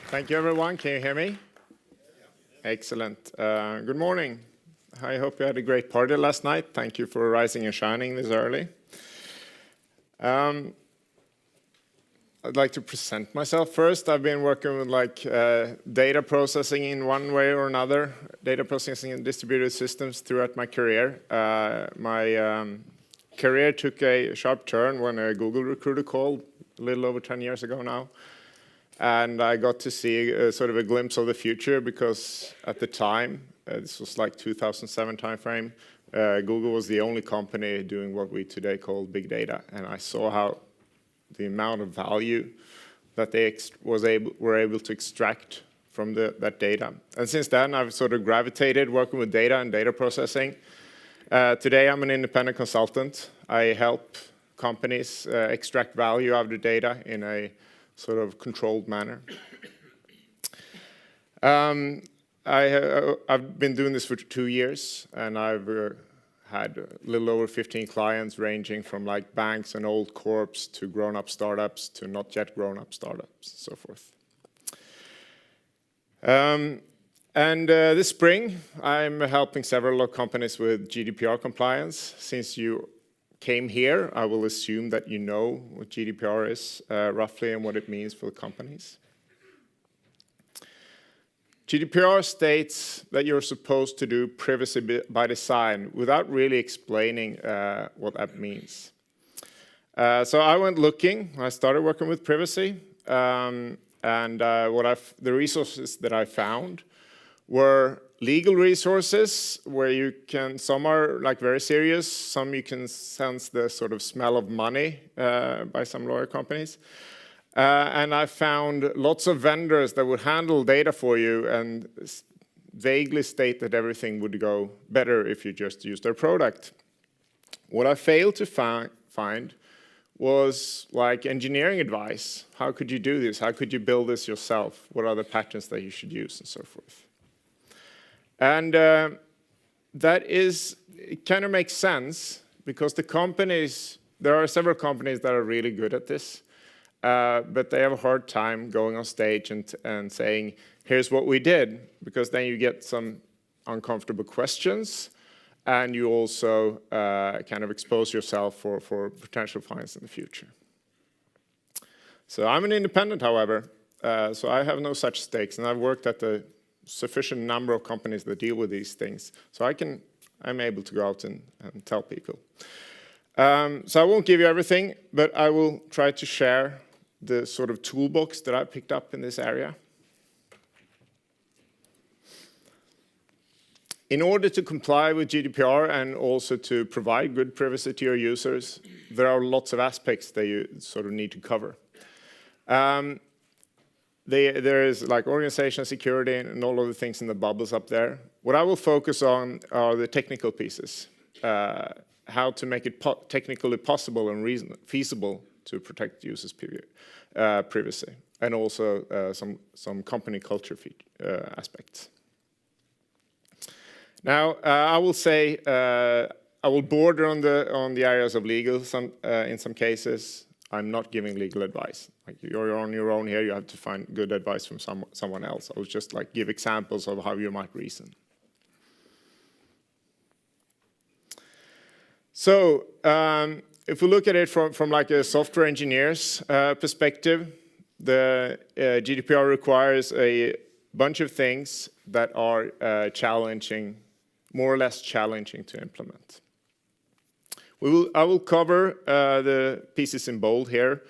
Thank you, everyone. Can you hear me? Excellent. Good morning. I hope you had a great party last night. Thank you for rising and shining this early. I'd like to present myself first. I've been working with data processing in one way or another, data processing and distributed systems throughout my career. My career took a sharp turn when a Google recruiter called a little over 10 years ago now. And I got to see sort of a glimpse of the future because at the time, this was like 2007 timeframe, Google was the only company doing what we today call big data. And I saw how the amount of value that they were able to extract from that data. And since then, I've sort of gravitated working with data and data processing. Today, I'm an independent consultant. I help companies extract value out of the data in a sort of controlled manner. I've been doing this for 2 years, and I've had a little over 15 clients ranging from like banks and old corps to grown-up startups to not yet grown-up startups, and so forth. This spring, I'm helping several companies with GDPR compliance. Since you came here, I will assume that you know what GDPR is roughly and what it means for the companies. GDPR states that you're supposed to do privacy by design without really explaining what that means. So I went looking. I started working with privacy, and the resources that I found were legal resources where you can, some are like very serious, some you can sense the sort of smell of money by some lawyer companies. And I found lots of vendors that would handle data for you and vaguely state that everything would go better if you just use their product. What I failed to find was like engineering advice. How could you do this? How could you build this yourself? What are the patterns that you should use and so forth? And it kind of makes sense because there are several companies that are really good at this, but they have a hard time going on stage and saying, here's what we did, because then you get some uncomfortable questions and you also kind of expose yourself for potential fines in the future. So I'm an independent, however, so I have no such stakes, and I've worked at a sufficient number of companies that deal with these things. So I'm able to go out and tell people. So I won't give you everything, but I will try to share the sort of toolbox that I picked up in this area. In order to comply with GDPR and also to provide good privacy to your users, there are lots of aspects that you sort of need to cover. There is like organization security and all of the things in the bubbles up there. What I will focus on are the technical pieces, how to make it technically possible and feasible to protect users' privacy, and also some company culture aspects. Now, I will say I will border on the areas of legal in some cases. I'm not giving legal advice. Like you're on your own here, you have to find good advice from someone else. I will just like give examples of how you might reason. So if we look at it from like a software engineer's perspective, the GDPR requires a bunch of things that are challenging, more or less challenging to implement. I will cover the pieces in bold here.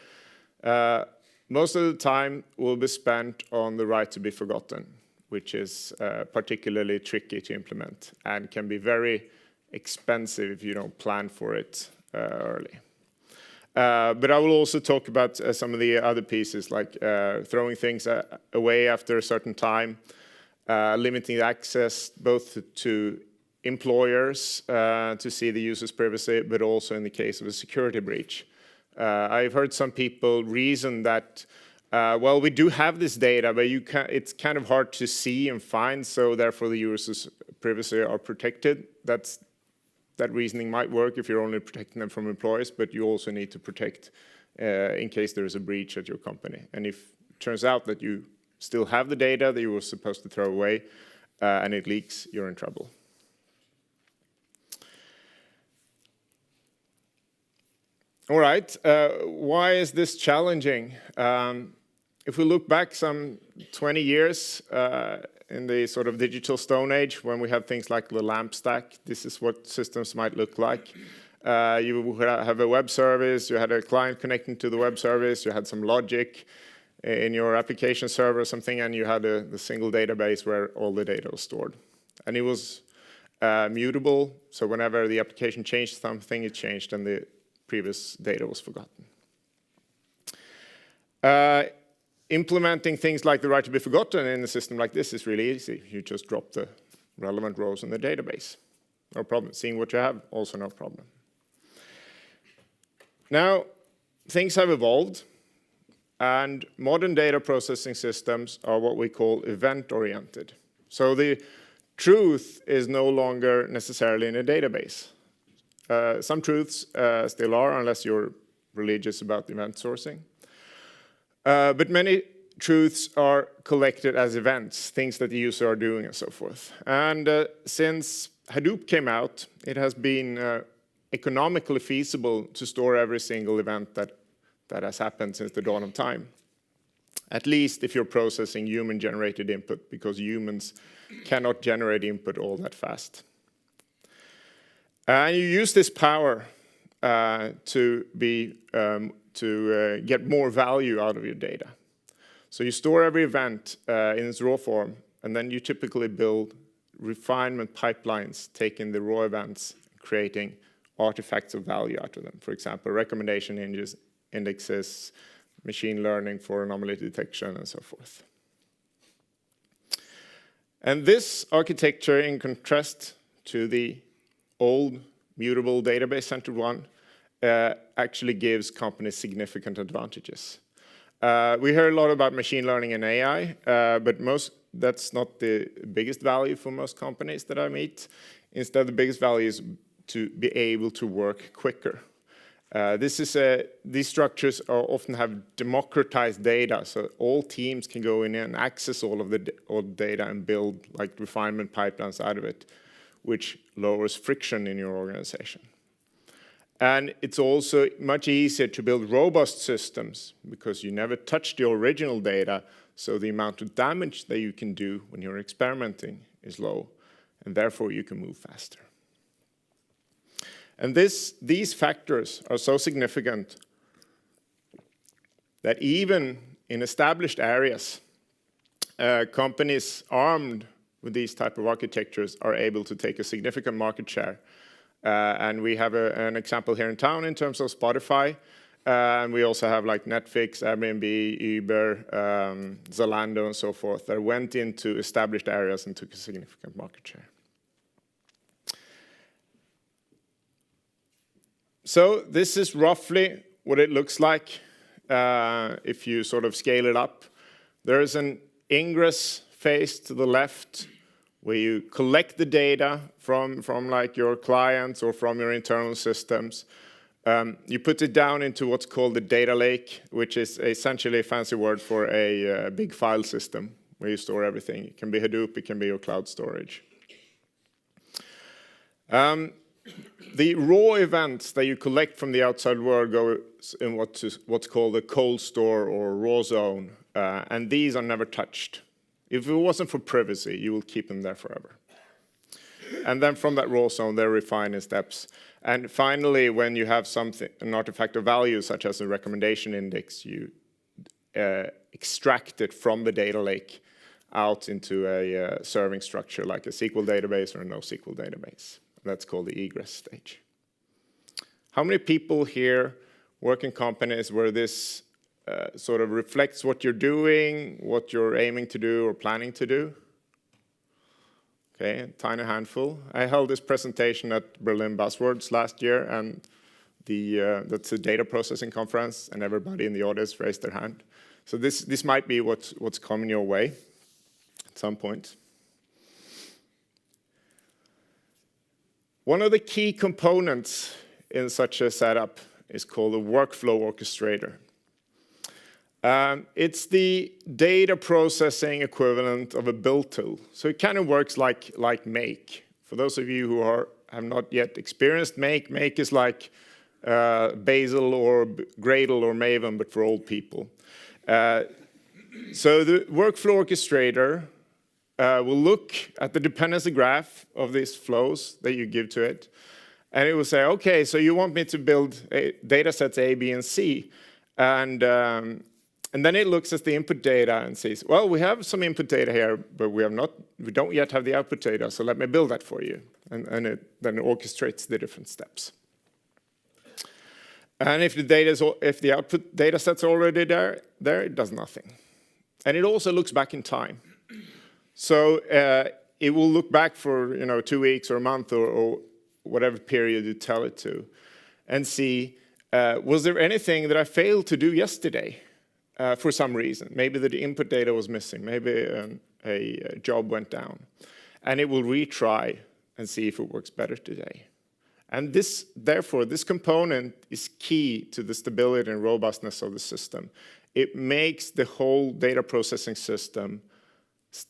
Most of the time will be spent on the right to be forgotten, which is particularly tricky to implement and can be very expensive if you don't plan for it early. But I will also talk about some of the other pieces, like throwing things away after a certain time, limiting access both to employers to see the user's privacy, but also in the case of a security breach. I've heard some people reason that, well, we do have this data, but it's kind of hard to see and find, so therefore the user's privacy are protected. That reasoning might work if you're only protecting them from employers, but you also need to protect in case there is a breach at your company. And if it turns out that you still have the data that you were supposed to throw away, and it leaks, you're in trouble. All right, why is this challenging? If we look back some 20 years in the sort of digital stone age, when we had things like the lamp stack, this is what systems might look like. You would have a web service, you had a client connecting to the web service, you had some logic in your application server or something, and you had the single database where all the data was stored. And it was mutable, so whenever the application changed something, it changed and the previous data was forgotten. Implementing things like the right to be forgotten in a system like this is really easy. You just drop the relevant rows in the database. No problem. Seeing what you have, also no problem. Now, things have evolved, and modern data processing systems are what we call event-oriented. So the truth is no longer necessarily in a database. Some truths still are, unless you're religious about event sourcing. But many truths are collected as events, things that the user are doing and so forth. And since Hadoop came out, it has been economically feasible to store every single event that has happened since the dawn of time. At least if you're processing human-generated input, because humans cannot generate input all that fast. And you use this power to get more value out of your data. So you store every event in its raw form, and then you typically build refinement pipelines, taking the raw events, creating artifacts of value out of them. For example, recommendation indexes, machine learning for anomaly detection, and so forth. And this architecture, in contrast to the old mutable database-centered one, actually gives companies significant advantages. We hear a lot about machine learning and AI, but that's not the biggest value for most companies that I meet. Instead, the biggest value is to be able to work quicker. These structures often have democratized data, so all teams can go in and access all the data and build like refinement pipelines out of it, which lowers friction in your organization. And it's also much easier to build robust systems because you never touch the original data, so the amount of damage that you can do when you're experimenting is low, and therefore you can move faster. And these factors are so significant that even in established areas, companies armed with these type of architectures are able to take a significant market share. And we have an example here in town in terms of Spotify. And we also have like Netflix, Airbnb, Uber, Zalando, and so forth that went into established areas and took a significant market share. So this is roughly what it looks like if you sort of scale it up. There is an ingress phase to the left where you collect the data from like your clients or from your internal systems. You put it down into what's called the data lake, which is essentially a fancy word for a big file system where you store everything. It can be Hadoop, it can be your cloud storage. The raw events that you collect from the outside world go in what's called a cold store or raw zone, and these are never touched. If it wasn't for privacy, you will keep them there forever. And then from that raw zone, they're refined in steps. And finally, when you have an artifact of value, such as a recommendation index, you extract it from the data lake out into a serving structure like a SQL database or a NoSQL database. That's called the egress stage. How many people here work in companies where this sort of reflects what you're doing, what you're aiming to do or planning to do? Okay, a tiny handful. I held this presentation at Berlin Buzzwords last year, and that's a data processing conference, and everybody in the audience raised their hand. So this might be what's coming your way at some point. One of the key components in such a setup is called a workflow orchestrator. It's the data processing equivalent of a build tool. So it kind of works like Make. For those of you who have not yet experienced Make, Make is like Bazel or Gradle or Maven, but for old people. So the workflow orchestrator will look at the dependency graph of these flows that you give to it, and it will say, okay, so you want me to build data sets A, B, and C, and then it looks at the input data and says, well, we have some input data here, but we don't yet have the output data, so let me build that for you, and it then orchestrates the different steps. And if the output data set's already there, it does nothing. And it also looks back in time. So it will look back for 2 weeks or a month or whatever period you tell it to, and see, was there anything that I failed to do yesterday for some reason? Maybe the input data was missing, maybe a job went down. And it will retry and see if it works better today. And therefore, this component is key to the stability and robustness of the system. It makes the whole data processing system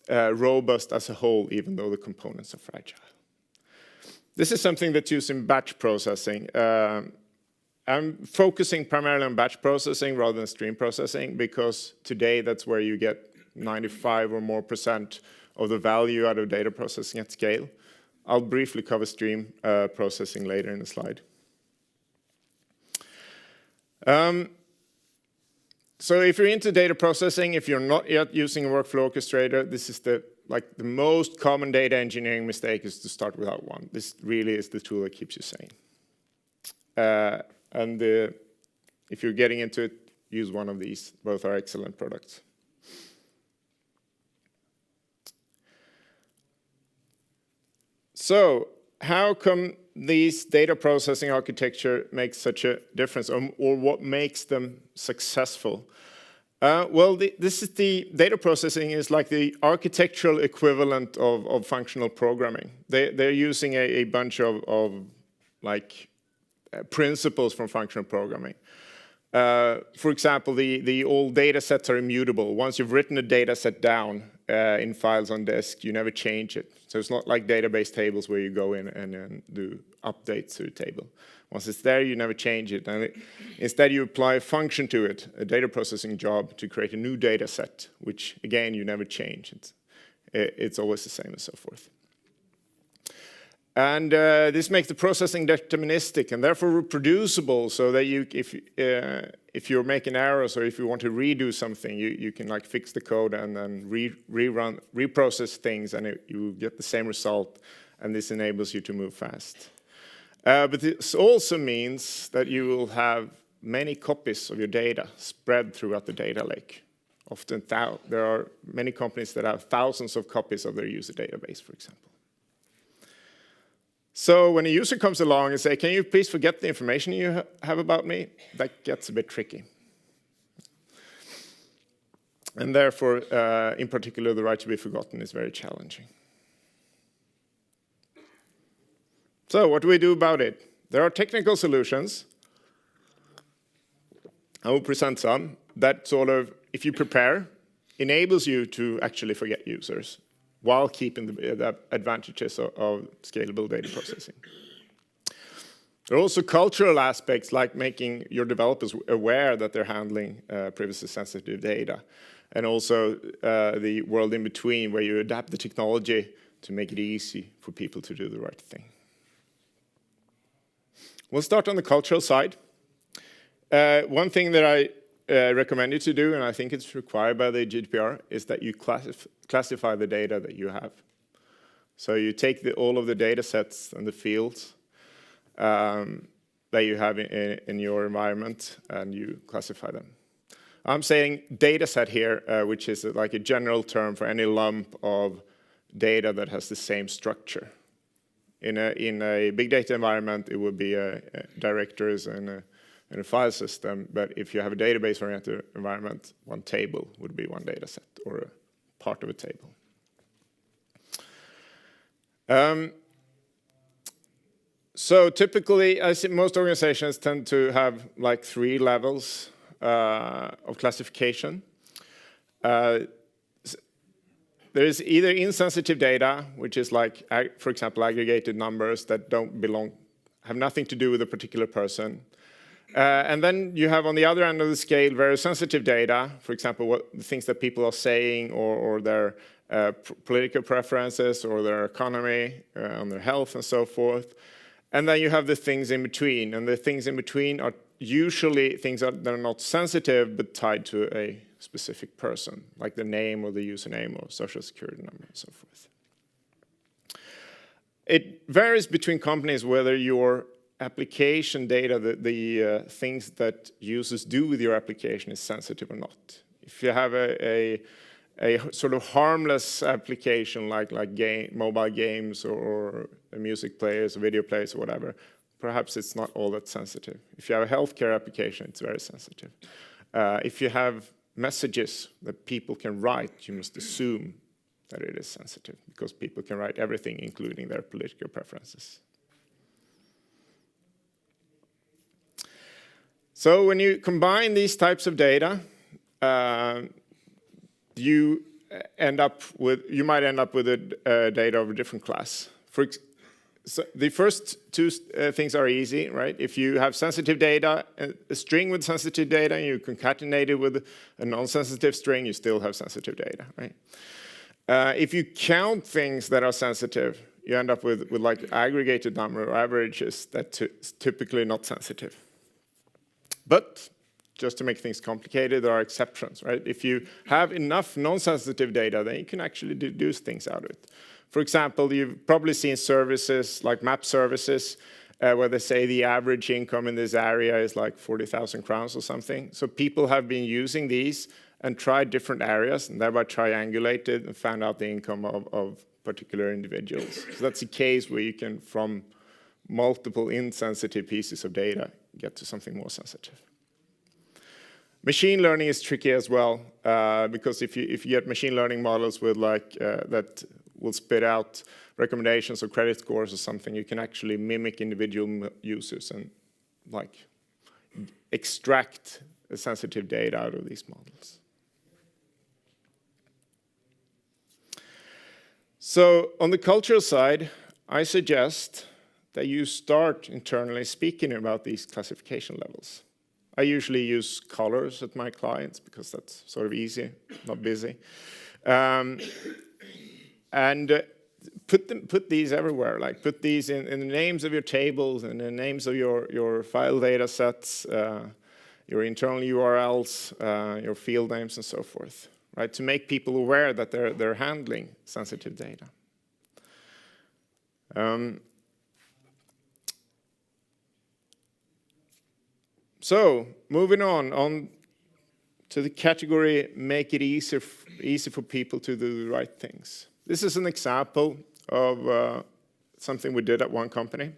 robust as a whole, even though the components are fragile. This is something that's used in batch processing. I'm focusing primarily on batch processing rather than stream processing, because today that's where you get 95% or more of the value out of data processing at scale. I'll briefly cover stream processing later in the slide. So if you're into data processing, if you're not yet using a workflow orchestrator, this is the most common data engineering mistake, is to start without one. This really is the tool that keeps you sane. If you're getting into it, use one of these. Both are excellent products. So how come these data processing architecture makes such a difference, or what makes them successful? This is the data processing is like the architectural equivalent of functional programming. They're using a bunch of principles from functional programming. For example, the old data sets are immutable. Once you've written a data set down in files on disk, you never change it. So it's not like database tables where you go in and do updates to the table. Once it's there, you never change it. And instead, you apply a function to it, a data processing job, to create a new data set, which, again, you never change. It's always the same and so forth. And this makes the processing deterministic and therefore reproducible, so that if you're making errors or if you want to redo something, you can fix the code and then reprocess things, and you get the same result. And this enables you to move fast. But this also means that you will have many copies of your data spread throughout the data lake. Often there are many companies that have thousands of copies of their user database, for example. So when a user comes along and says, can you please forget the information you have about me? That gets a bit tricky. And therefore, in particular, the right to be forgotten is very challenging. So what do we do about it? There are technical solutions. I will present some that sort of, if you prepare, enables you to actually forget users while keeping the advantages of scalable data processing. There are also cultural aspects, like making your developers aware that they're handling privacy sensitive data, and also the world in between, where you adapt the technology to make it easy for people to do the right thing. We'll start on the cultural side. One thing that I recommend you to do, and I think it's required by the GDPR, is that you classify the data that you have. So you take all of the data sets and the fields that you have in your environment, and you classify them. I'm saying data set here, which is like a general term for any lump of data that has the same structure. In a big data environment, it would be directories and a file system. But if you have a database-oriented environment, one table would be one data set or a part of a table. So typically, I see most organizations tend to have like 3 levels of classification. There is either insensitive data, which is like, for example, aggregated numbers that have nothing to do with a particular person. And then you have on the other end of the scale very sensitive data, for example, the things that people are saying or their political preferences or their economy, on their health and so forth. And then you have the things in between, and the things in between are usually things that are not sensitive but tied to a specific person, like the name or the username or social security number and so forth. It varies between companies whether your application data, the things that users do with your application is sensitive or not. If you have a sort of harmless application like mobile games or music players or video players or whatever, perhaps it's not all that sensitive. If you have a healthcare application, it's very sensitive. If you have messages that people can write, you must assume that it is sensitive because people can write everything, including their political preferences. So when you combine these types of data, you might end up with a data of a different class. So the first two things are easy, right? If you have sensitive data, a string with sensitive data, and you concatenate it with a non-sensitive string, you still have sensitive data, right? If you count things that are sensitive, you end up with like aggregated number or averages that typically not sensitive. But just to make things complicated, there are exceptions, right? If you have enough non-sensitive data, then you can actually deduce things out of it. For example, you've probably seen services like map services where they say the average income in this area is like 40,000 crowns or something. So people have been using these and tried different areas and thereby triangulated and found out the income of particular individuals. So that's a case where you can, from multiple insensitive pieces of data, get to something more sensitive. Machine learning is tricky as well, because if you get machine learning models with that will spit out recommendations or credit scores or something, you can actually mimic individual users and extract the sensitive data out of these models. So on the cultural side, I suggest that you start internally speaking about these classification levels. I usually use colors at my clients because that's sort of easy, not busy. And put these everywhere, like put these in the names of your tables and the names of your file data sets, your internal URLs, your field names and so forth, right? To make people aware that they're handling sensitive data. So moving on to the category, make it easy for people to do the right things. This is an example of something we did at one company.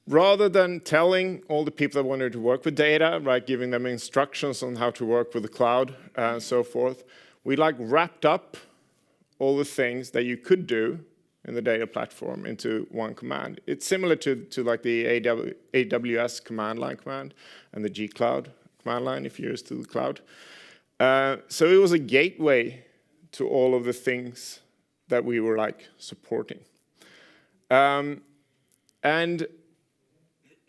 Rather than telling all the people that wanted to work with data, right, giving them instructions on how to work with the cloud and so forth, we wrapped up all the things that you could do in the data platform into one command. It's similar to like the AWS command line command and the G-Cloud command line if you're used to the cloud. So it was a gateway to all of the things that we were supporting. And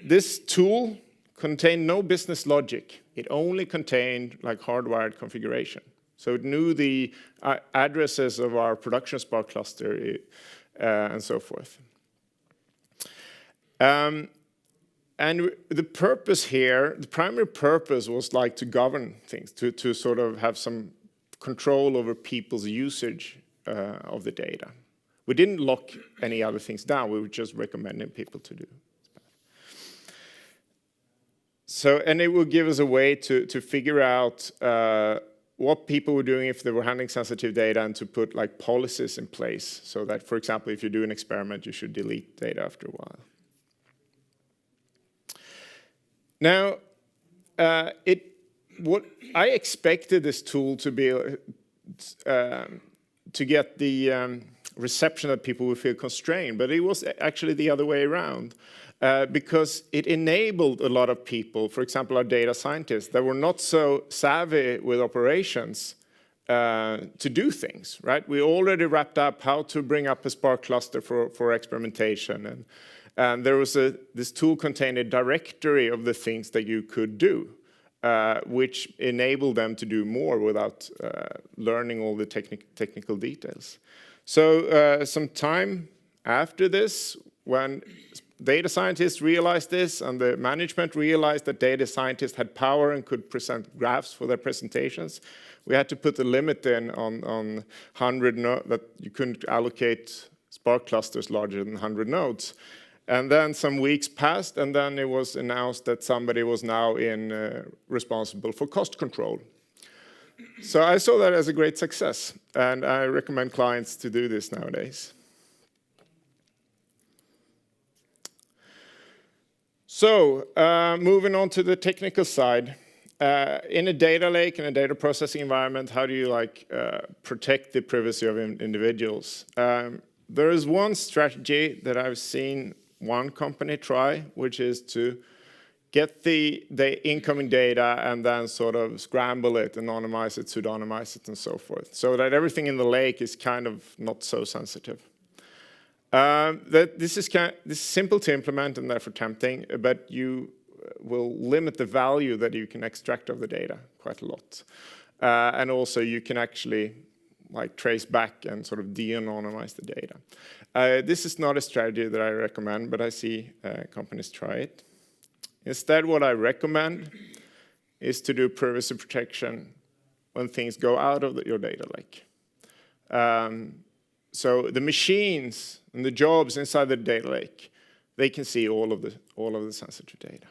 this tool contained no business logic. It only contained hardwired configuration. So it knew the addresses of our production Spark cluster and so forth. And the purpose here, the primary purpose was to govern things, to sort of have some control over people's usage of the data. We didn't lock any other things down. We were just recommending people to do. So, and it would give us a way to figure out what people were doing if they were handling sensitive data and to put policies in place so that, for example, if you do an experiment, you should delete data after a while. Now, what I expected this tool to be to get the reception that people would feel constrained, but it was actually the other way around. Because it enabled a lot of people, for example, our data scientists, that were not so savvy with operations to do things, right? We already wrapped up how to bring up a Spark cluster for experimentation. And there was this tool contained a directory of the things that you could do, which enabled them to do more without learning all the technical details. So some time after this, when data scientists realized this, and the management realized that data scientists had power and could present graphs for their presentations, we had to put a limit in on 100 that you couldn't allocate Spark clusters larger than 100 nodes. And then some weeks passed, and then it was announced that somebody was now responsible for cost control. So I saw that as a great success, and I recommend clients to do this nowadays. So, moving on to the technical side, in a data lake, in a data processing environment, how do you protect the privacy of individuals? There is one strategy that I've seen one company try, which is to get the incoming data and then sort of scramble it, anonymize it, pseudonymize it, and so forth, so that everything in the lake is kind of not so sensitive. This is simple to implement and therefore tempting, but you will limit the value that you can extract of the data quite a lot. And also you can actually trace back and sort of de-anonymize the data. This is not a strategy that I recommend, but I see companies try it. Instead, what I recommend is to do privacy protection when things go out of your data lake. So the machines and the jobs inside the data lake, they can see all of the sensitive data.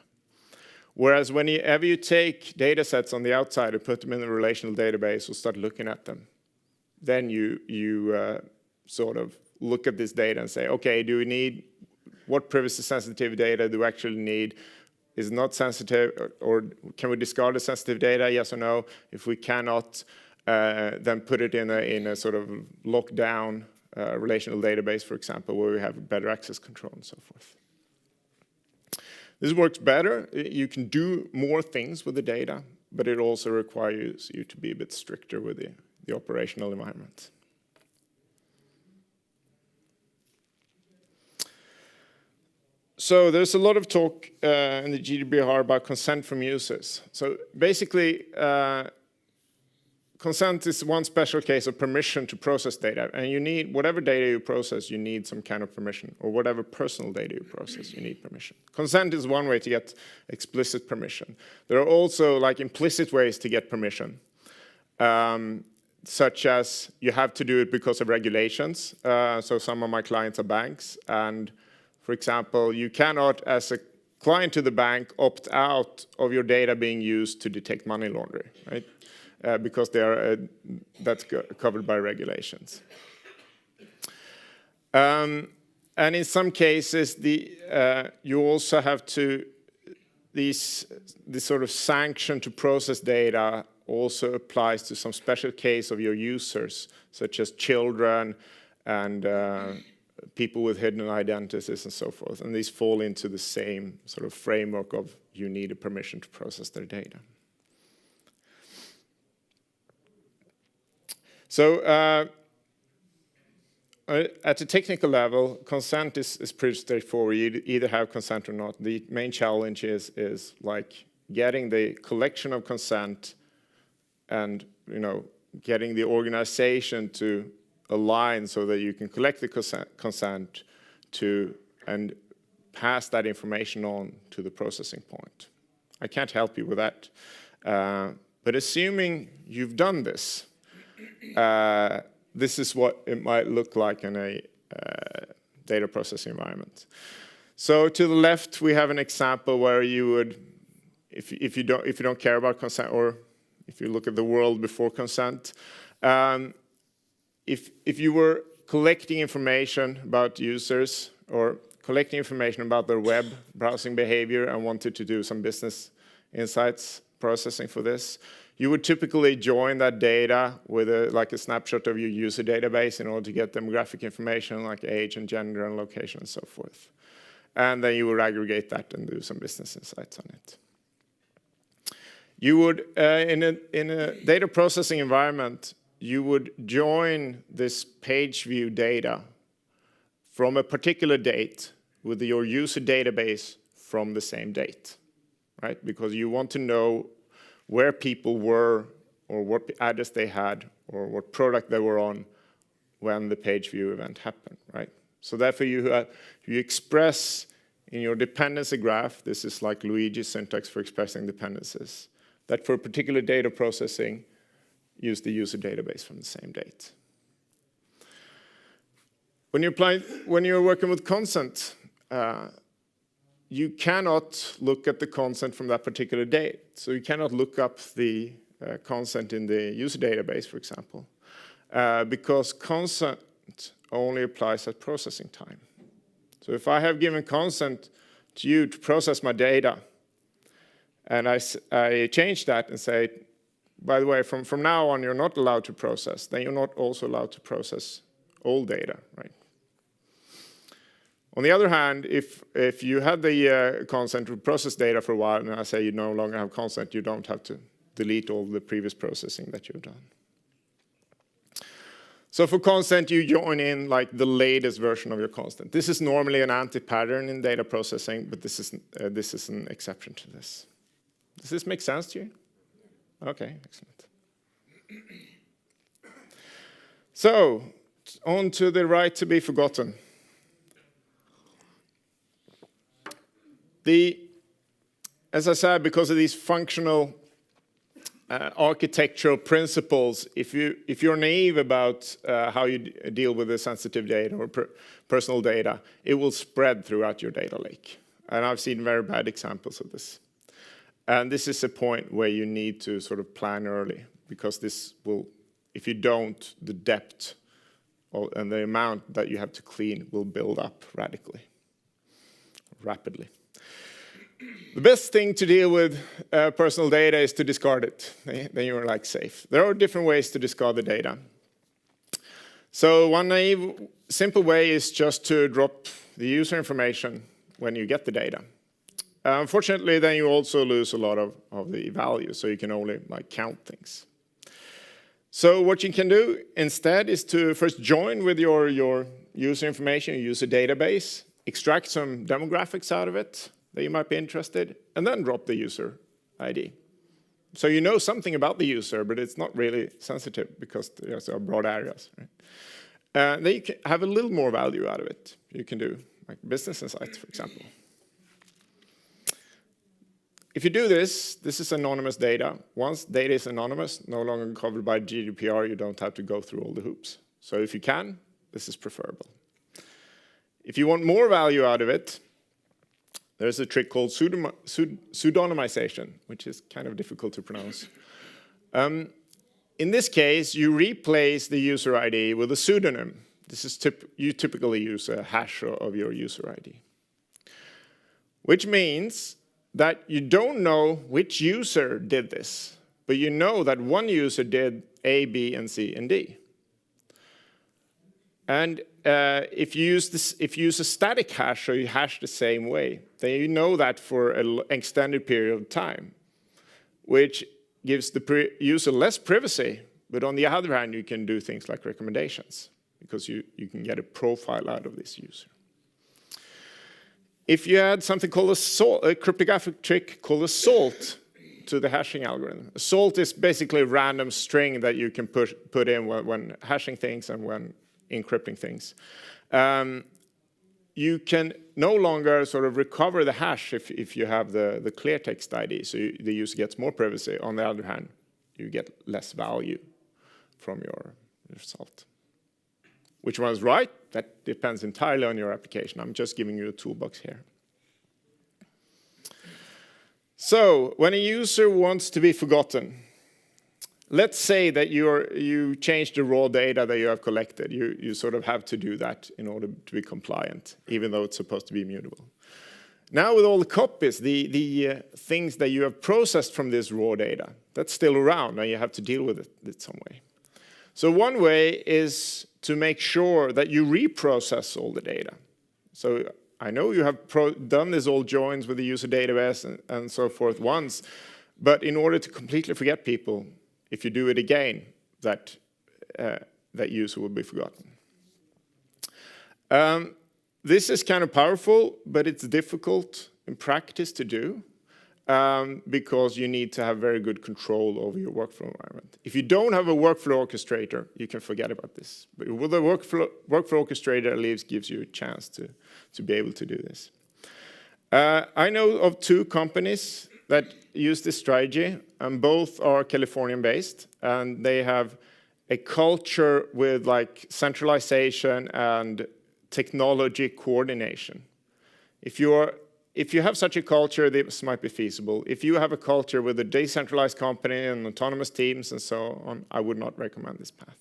Whereas whenever you take data sets on the outside and put them in a relational database or start looking at them, then you sort of look at this data and say, okay, what privacy sensitive data do we actually need? Is it not sensitive, or can we discard the sensitive data, yes or no? If we cannot, then put it in a sort of lockdown relational database, for example, where we have better access control and so forth. This works better. You can do more things with the data, but it also requires you to be a bit stricter with the operational environment. So there's a lot of talk in the GDPR about consent from users. So basically, consent is one special case of permission to process data, and you need, whatever data you process, you need some kind of permission, or whatever personal data you process, you need permission. Consent is one way to get explicit permission. There are also implicit ways to get permission, such as you have to do it because of regulations. So some of my clients are banks, and for example, you cannot, as a client to the bank, opt out of your data being used to detect money laundering, right? Because that's covered by regulations. And in some cases, you also have to, this sort of sanction to process data also applies to some special case of your users, such as children and people with hidden identities and so forth. And these fall into the same sort of framework of you need a permission to process their data. So at a technical level, consent is pretty straightforward. You either have consent or not. The main challenge is getting the collection of consent and getting the organization to align so that you can collect the consent and pass that information on to the processing point. I can't help you with that. But assuming you've done this, this is what it might look like in a data processing environment. So to the left, we have an example where you would, if you don't care about consent, or if you look at the world before consent, if you were collecting information about users or collecting information about their web browsing behavior and wanted to do some business insights processing for this, you would typically join that data with like a snapshot of your user database in order to get demographic information like age and gender and location and so forth. And then you would aggregate that and do some business insights on it. You would, in a data processing environment, you would join this page view data from a particular date with your user database from the same date, right? Because you want to know where people were or what address they had or what product they were on when the page view event happened, right? So therefore you express in your dependency graph, this is like Luigi's syntax for expressing dependencies, that for particular data processing, use the user database from the same date. When you're working with consent, you cannot look at the consent from that particular date. So you cannot look up the consent in the user database, for example, because consent only applies at processing time. So if I have given consent to you to process my data, and I change that and say, by the way, from now on, you're not allowed to process, then you're not also allowed to process old data, right? On the other hand, if you had the consent to process data for a while, and I say you no longer have consent, you don't have to delete all the previous processing that you've done. So for consent, you join in like the latest version of your consent. This is normally an anti-pattern in data processing, but this is an exception to this. Does this make sense to you? Okay, excellent. So, on to the right to be forgotten. As I said, because of these functional architectural principles, if you're naive about how you deal with the sensitive data or personal data, it will spread throughout your data lake. And I've seen very bad examples of this. And this is a point where you need to sort of plan early, because this will, if you don't, the depth and the amount that you have to clean will build up rapidly. The best thing to deal with personal data is to discard it. Then you're like safe. There are different ways to discard the data. So one naive, simple way is just to drop the user information when you get the data. Unfortunately, then you also lose a lot of the value, so you can only like count things. So what you can do instead is to first join with your user information, your user database, extract some demographics out of it that you might be interested, and then drop the user ID. So you know something about the user, but it's not really sensitive because there's broad areas. Right? Then you can have a little more value out of it. You can do like business insights, for example. If you do this is anonymous data. Once data is anonymous, no longer covered by GDPR, you don't have to go through all the hoops. So if you can, this is preferable. If you want more value out of it, there's a trick called pseudonymization, which is kind of difficult to pronounce. In this case, you replace the user ID with a pseudonym. This is you typically use a hash of your user ID, which means that you don't know which user did this, but you know that one user did A, B, and C, and D. And if you use a static hash, so you hash the same way, then you know that for an extended period of time, which gives the user less privacy, but on the other hand, you can do things like recommendations, because you can get a profile out of this user. If you add something called a cryptographic trick called a salt to the hashing algorithm. A salt is basically a random string that you can put in when hashing things and when encrypting things. You can no longer sort of recover the hash if you have the clear text ID, so the user gets more privacy. On the other hand, you get less value from your result. Which one is right? That depends entirely on your application. I'm just giving you a toolbox here. So, when a user wants to be forgotten, let's say that you change the raw data that you have collected. You sort of have to do that in order to be compliant, even though it's supposed to be immutable. Now with all the copies, the things that you have processed from this raw data, that's still around, and you have to deal with it in some way. So one way is to make sure that you reprocess all the data. So I know you have done this all joins with the user database and so forth once, but in order to completely forget people, if you do it again, that user will be forgotten. This is kind of powerful, but it's difficult in practice to do because you need to have very good control over your workflow environment. If you don't have a workflow orchestrator, you can forget about this. But with a workflow orchestrator, at least gives you a chance to be able to do this. I know of 2 companies that use this strategy, and both are Californian-based, and they have a culture with like centralization and technology coordination. If you have such a culture, this might be feasible. If you have a culture with a decentralized company and autonomous teams and so on, I would not recommend this path.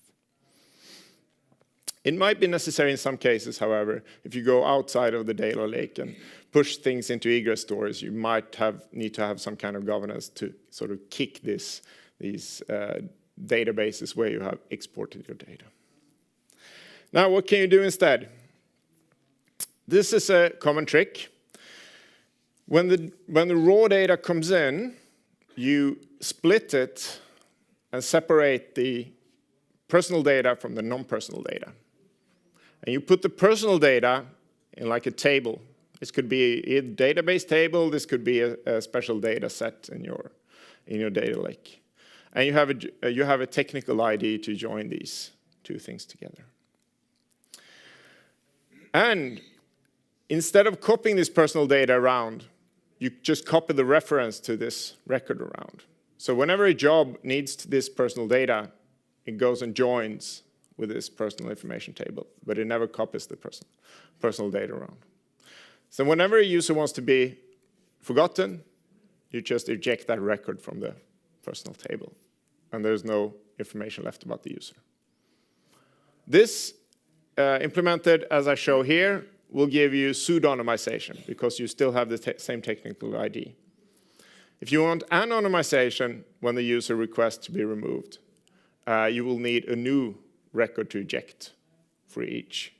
It might be necessary in some cases, however, if you go outside of the data lake and push things into egress stores, you might need to have some kind of governance to sort of kick these databases where you have exported your data. Now, what can you do instead? This is a common trick. When the raw data comes in, you split it and separate the personal data from the non-personal data. And you put the personal data in like a table. This could be a database table. This could be a special data set in your data lake. And you have a technical ID to join these 2 things together. And instead of copying this personal data around, you just copy the reference to this record around. So whenever a job needs this personal data, it goes and joins with this personal information table, but it never copies the personal data around. So whenever a user wants to be forgotten, you just eject that record from the personal table, and there's no information left about the user. This, implemented as I show here, will give you pseudonymization because you still have the same technical ID. If you want anonymization when the user requests to be removed, you will need a new record to eject for each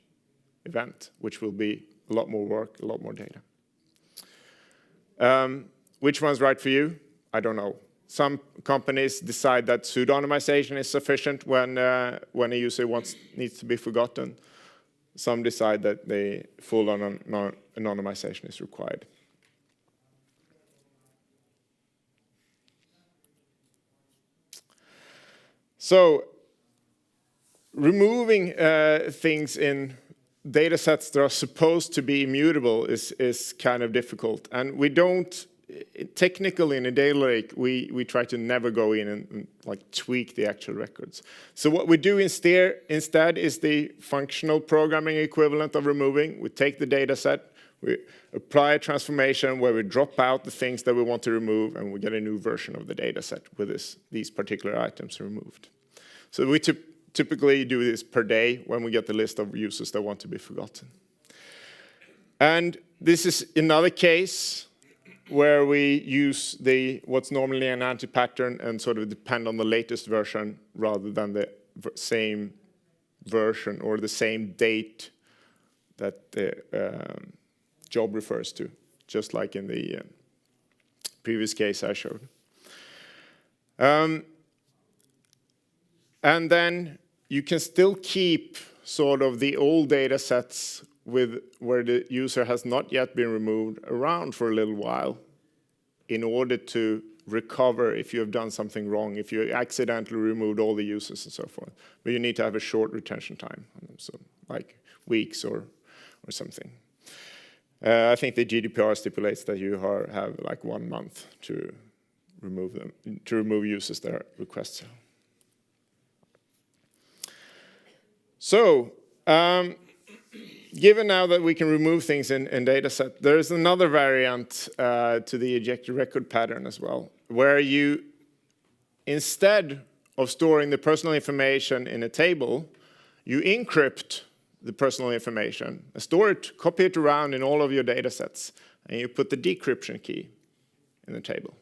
event, which will be a lot more work, a lot more data. Which one's right for you? I don't know. Some companies decide that pseudonymization is sufficient when a user needs to be forgotten. Some decide that the full anonymization is required. So, removing things in data sets that are supposed to be immutable is kind of difficult. And we don't, technically in a data lake, we try to never go in and like tweak the actual records. So what we do instead is the functional programming equivalent of removing. We take the data set, we apply a transformation where we drop out the things that we want to remove, and we get a new version of the data set with these particular items removed. So we typically do this per day when we get the list of users that want to be forgotten. And this is another case where we use what's normally an anti-pattern and sort of depend on the latest version rather than the same version or the same date that the job refers to, just like in the previous case I showed. And then you can still keep sort of the old data sets where the user has not yet been removed around for a little while in order to recover if you have done something wrong, if you accidentally removed all the users and so forth. But you need to have a short retention time, so like weeks or something. I think the GDPR stipulates that you have like 1 month to remove users that request. So, given now that we can remove things in dataset, there is another variant to the ejected record pattern as well, where you, instead of storing the personal information in a table, you encrypt the personal information, store it, copy it around in all of your datasets, and you put the decryption key in the table.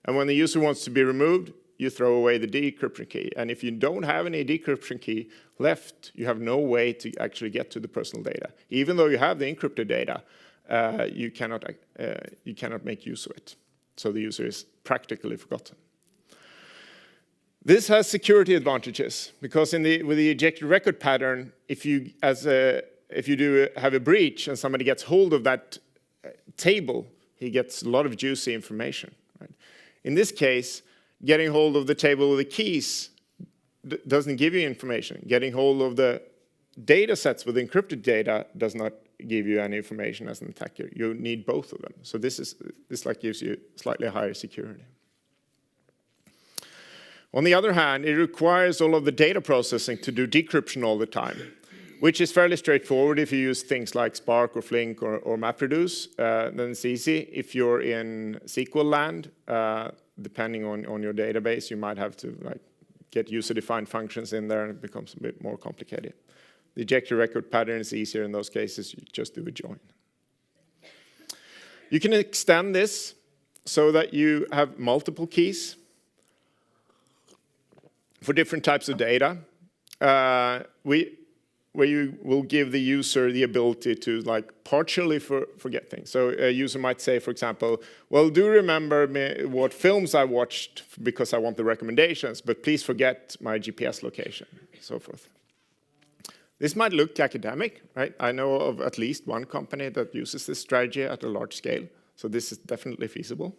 And when the user wants to be removed, you throw away the decryption key. And if you don't have any decryption key left, you have no way to actually get to the personal data. Even though you have the encrypted data, you cannot make use of it. So the user is practically forgotten. This has security advantages because with the ejected record pattern, if you have a breach and somebody gets hold of that table, he gets a lot of juicy information. Right? In this case, getting hold of the table with the keys doesn't give you information. Getting hold of the data sets with encrypted data does not give you any information as an attacker. You need both of them. So this gives you slightly higher security. On the other hand, it requires all of the data processing to do decryption all the time, which is fairly straightforward if you use things like Spark or Flink or MapReduce. Then it's easy. If you're in SQL land, depending on your database, you might have to get user-defined functions in there, and it becomes a bit more complicated. The ejected record pattern is easier in those cases. You just do a join. You can extend this so that you have multiple keys for different types of data, where you will give the user the ability to partially forget things. So a user might say, for example, well, do remember what films I watched because I want the recommendations, but please forget my GPS location, so forth. This might look academic, right? I know of at least one company that uses this strategy at a large scale, so this is definitely feasible.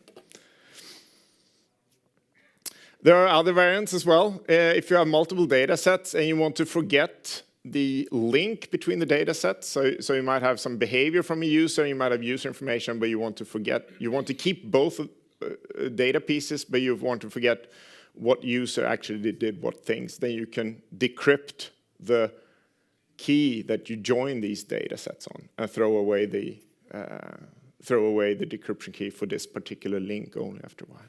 There are other variants as well. If you have multiple data sets and you want to forget the link between the data sets, so you might have some behavior from a user, you might have user information, but you want to keep both data pieces, but you want to forget what user actually did what things, then you can decrypt the key that you join these data sets on and throw away the decryption key for this particular link only after a while.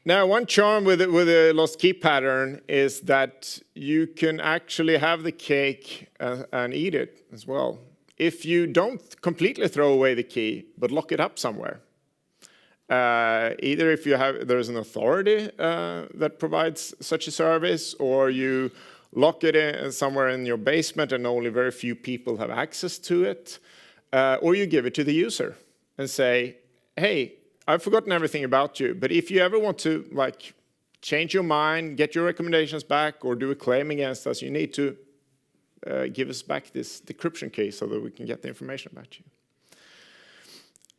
Now, one charm with a lost key pattern is that you can actually have the cake and eat it as well. If you don't completely throw away the key, but lock it up somewhere, either if there's an authority that provides such a service, or you lock it in somewhere in your basement and only very few people have access to it, or you give it to the user and say, hey, I've forgotten everything about you, but if you ever want to change your mind, get your recommendations back, or do a claim against us, you need to give us back this decryption key so that we can get the information about you.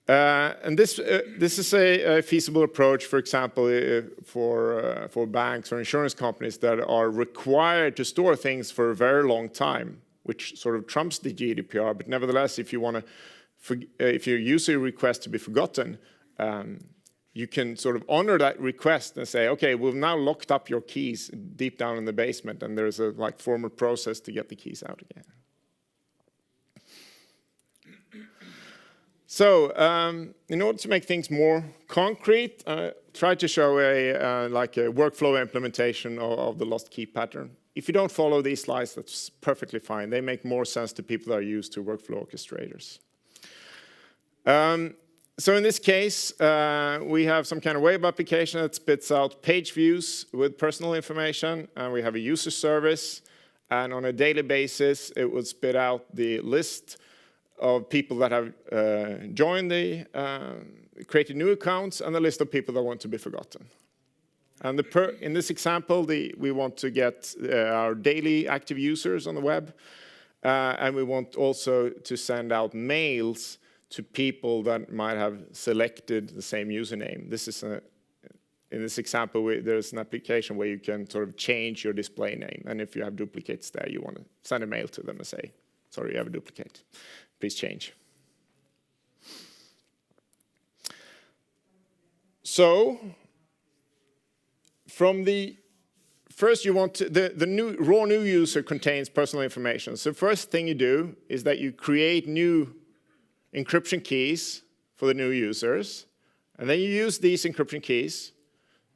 And this is a feasible approach, for example, for banks or insurance companies that are required to store things for a very long time, which sort of trumps the GDPR. But nevertheless, if your user request to be forgotten, you can sort of honor that request and say, okay, we've now locked up your keys deep down in the basement, and there's a formal process to get the keys out again. So, in order to make things more concrete, try to show a workflow implementation of the lost key pattern. If you don't follow these slides, that's perfectly fine. They make more sense to people that are used to workflow orchestrators. So in this case, we have some kind of web application that spits out page views with personal information, and we have a user service, and on a daily basis, it would spit out the list of people that have joined created new accounts, and the list of people that want to be forgotten. And in this example, we want to get our daily active users on the web, and we want also to send out mails to people that might have selected the same username. This is in this example, there's an application where you can sort of change your display name, and if you have duplicates there, you want to send a mail to them and say, sorry, you have a duplicate. Please change. So, from the first, you want to, the raw new user contains personal information. So, first thing you do is that you create new encryption keys for the new users, and then you use these encryption keys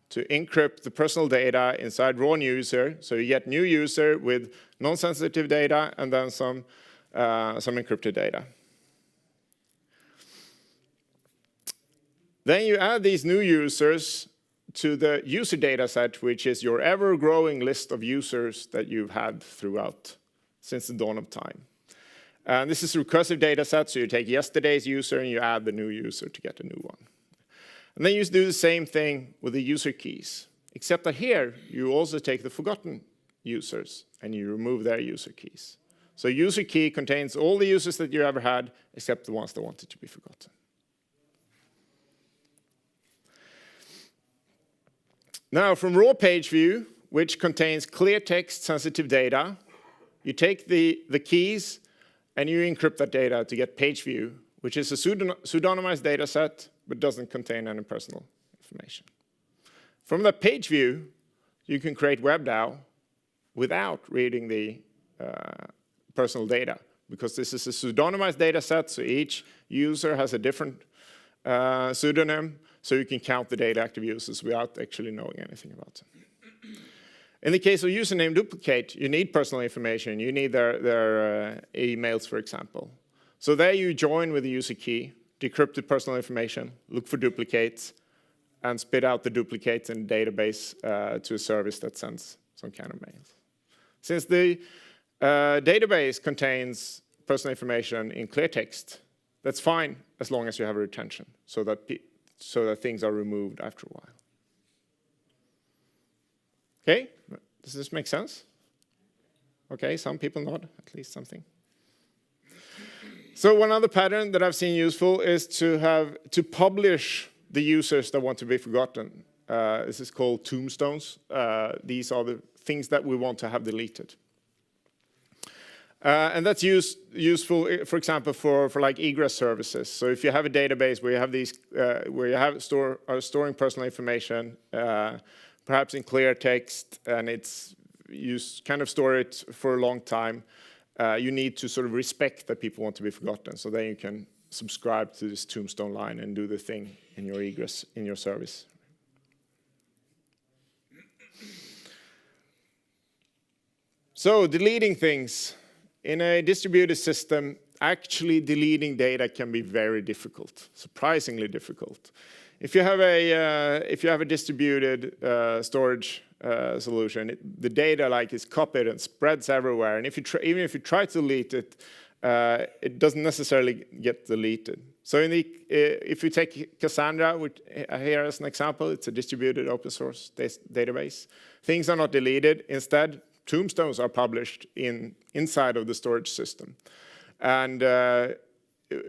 to encrypt the personal data inside raw new user. So you get new user with non-sensitive data, and then some some encrypted data. Then you add these new users to the user data set, which is your ever-growing list of users that you've had throughout since the dawn of time. And this is a recursive data set, so you take yesterday's user and you add the new user to get a new one. And then you do the same thing with the user keys, except that here you also take the forgotten users and you remove their user keys. So user key contains all the users that you ever had, except the ones that wanted to be forgotten. Now, from raw page view, which contains clear text sensitive data, you take the keys and you encrypt that data to get page view, which is a pseudonymized data set, but doesn't contain any personal information. From that page view, you can create WebDAO without reading the personal data, because this is a pseudonymized data set, so each user has a different pseudonym, so you can count the data active users without actually knowing anything about them. In the case of username duplicate, you need personal information. You need their emails, for example. So there you join with the user key, decrypt the personal information, look for duplicates, and spit out the duplicates in the database to a service that sends some kind of mail. Since the database contains personal information in clear text, that's fine as long as you have a retention, so that things are removed after a while. Okay, does this make sense? Okay, some people nod, at least something. So one other pattern that I've seen useful is to publish the users that want to be forgotten. This is called Tombstones. These are the things that we want to have deleted. And that's useful, for example, for like egress services. So if you have a database where you have these, where you have are storing personal information, perhaps in clear text, and you kind of store it for a long time, you need to sort of respect that people want to be forgotten. So then you can subscribe to this tombstone line and do the thing in your egress, in your service. So deleting things. In a distributed system, actually deleting data can be very difficult, surprisingly difficult. If you have a distributed storage solution, the data is copied and spreads everywhere, and even if you try to delete it, it doesn't necessarily get deleted. So if you take Cassandra, which, here as an example, it's a distributed open source database. Things are not deleted. Instead, tombstones are published inside of the storage system, and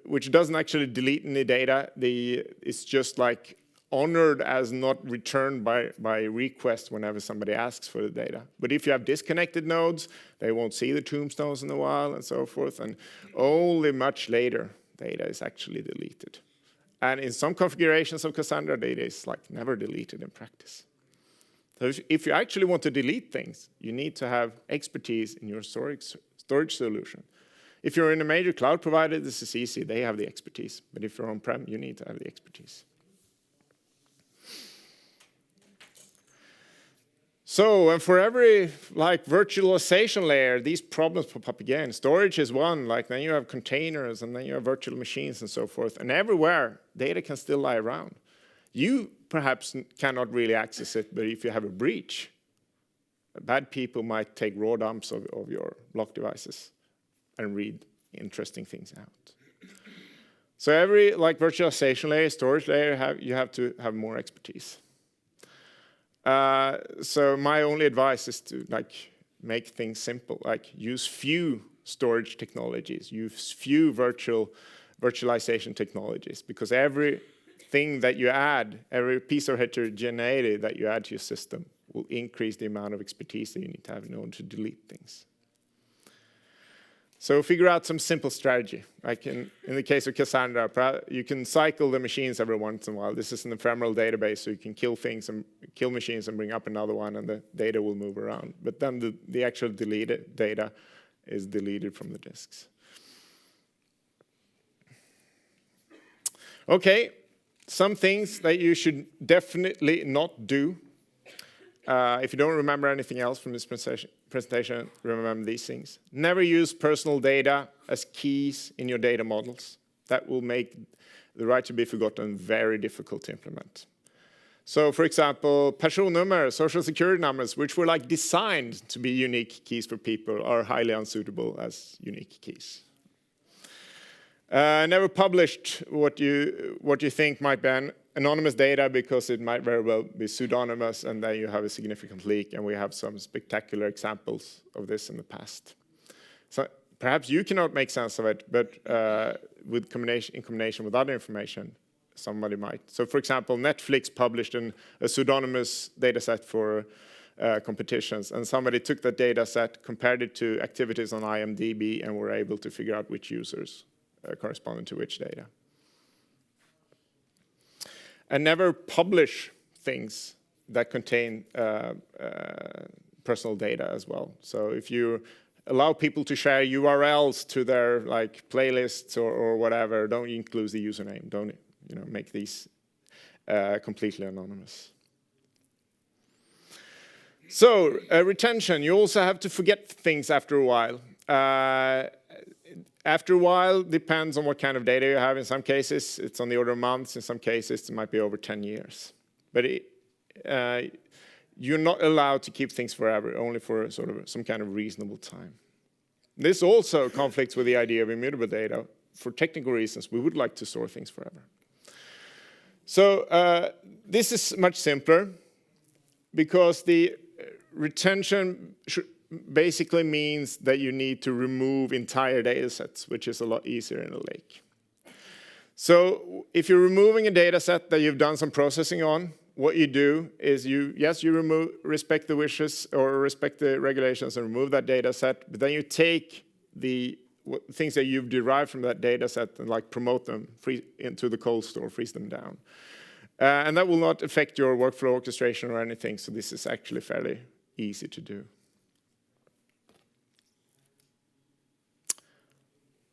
which doesn't actually delete any data. It's just like honored as not returned by request whenever somebody asks for the data. But if you have disconnected nodes, they won't see the tombstones in a while and so forth, and only much later data is actually deleted. And in some configurations of Cassandra, data is never deleted in practice. So if you actually want to delete things, you need to have expertise in your storage solution. If you're in a major cloud provider, this is easy. They have the expertise. But if you're on-prem, you need to have the expertise. So, and for every virtualization layer, these problems pop up again. Storage is one, then you have containers, and then you have virtual machines and so forth. And everywhere, data can still lie around. You perhaps cannot really access it, but if you have a breach, bad people might take raw dumps of your block devices and read interesting things out. So every virtualization layer, storage layer, you have to have more expertise. So my only advice is to make things simple, use few storage technologies, use few virtualization technologies, because every thing that you add, every piece of heterogeneity that you add to your system will increase the amount of expertise that you need to have in order to delete things. So figure out some simple strategy. In the case of Cassandra, you can cycle the machines every once in a while. This is an ephemeral database, so you can kill machines and bring up another one, and the data will move around. But then the actual deleted data is deleted from the disks. Okay. Some things that you should definitely not do. if you don't remember anything else from this presentation, remember these things. Never use personal data as keys in your data models. That will make the right to be forgotten very difficult to implement. So, for example, personnummer, social security numbers, which were like designed to be unique keys for people, are highly unsuitable as unique keys. Never published what you think might be anonymous data, because it might very well be pseudonymous, and then you have a significant leak, and we have some spectacular examples of this in the past. So perhaps you cannot make sense of it, but in combination with other information, somebody might. So for example, Netflix published a pseudonymous data set for competitions, and somebody took that data set, compared it to activities on IMDb, and were able to figure out which users corresponded to which data. And never publish things that contain personal data as well. So if you allow people to share URLs to their like playlists or whatever, don't include the username. Don't make these completely anonymous. So retention, you also have to forget things after a while. After a while, depends on what kind of data you have. In some cases, it's on the order of months. In some cases, it might be over 10 years. But you're not allowed to keep things forever, only for sort of some kind of reasonable time. This also conflicts with the idea of immutable data. For technical reasons, we would like to store things forever. So this is much simpler, because the retention basically means that you need to remove entire data sets, which is a lot easier in a lake. So if you're removing a data set that you've done some processing on, what you do is you respect the wishes or respect the regulations and remove that data set, but then you take the things that you've derived from that data set and like promote them into the cold store, freeze them down. And that will not affect your workflow orchestration or anything, so this is actually fairly easy to do.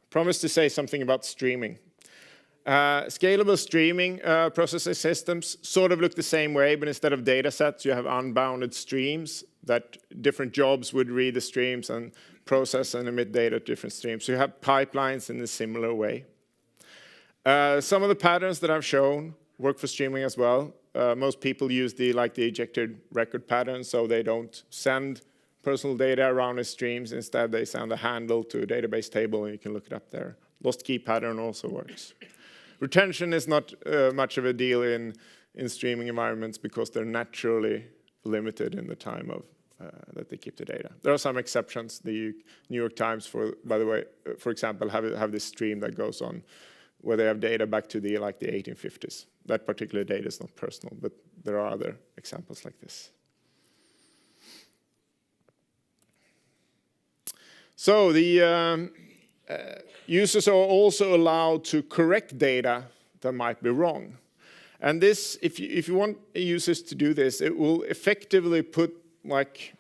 Promise to say something about streaming. Scalable streaming processing systems sort of look the same way, but instead of data sets, you have unbounded streams that different jobs would read the streams and process and emit data to different streams. So you have pipelines in a similar way. Some of the patterns that I've shown work for streaming as well. Most people use the ejected record pattern, so they don't send personal data around as streams. Instead, they send a handle to a database table, and you can look it up there. Lost key pattern also works. Retention is not much of a deal in streaming environments, because they're naturally limited in the time that they keep the data. There are some exceptions. The New York Times, by the way, for example, have this stream that goes on where they have data back to the 1850s. That particular data is not personal, but there are other examples like this. So the users are also allowed to correct data that might be wrong. And this, if you want users to do this, it will effectively put like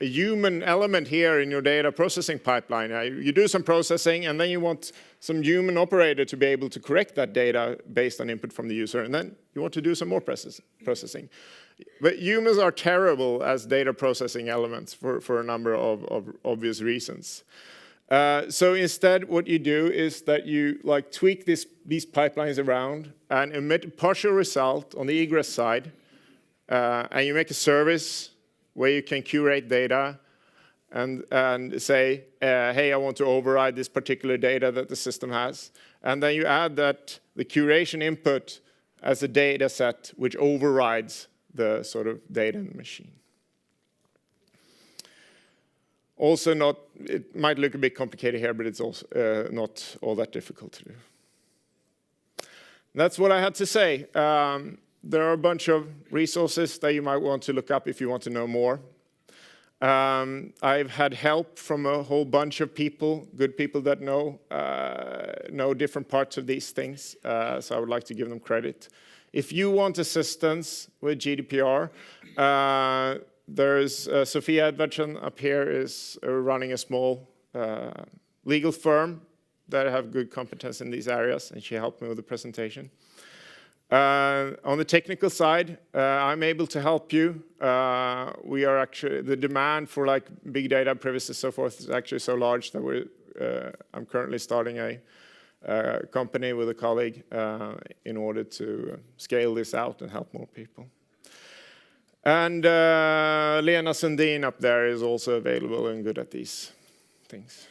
a human element here in your data processing pipeline. You do some processing, and then you want some human operator to be able to correct that data based on input from the user, and then you want to do some more processing. But humans are terrible as data processing elements for a number of obvious reasons. So instead, what you do is that you tweak these pipelines around and emit a partial result on the egress side, and you make a service where you can curate data and say, hey, I want to override this particular data that the system has. And then you add that the curation input as a data set which overrides the sort of data in the machine. Also it might look a bit complicated here, but it's also not all that difficult to do. That's what I had to say. There are a bunch of resources that you might want to look up if you want to know more. I've had help from a whole bunch of people, good people that know different parts of these things, so I would like to give them credit. If you want assistance with GDPR, there's Sofia Albertsson up here is running a small legal firm that have good competence in these areas, and she helped me with the presentation. On the technical side, I'm able to help you. We are actually, the demand for like big data, privacy, so forth is actually so large that I'm currently starting a company with a colleague in order to scale this out and help more people. And Lena Sundin up there is also available and good at these things.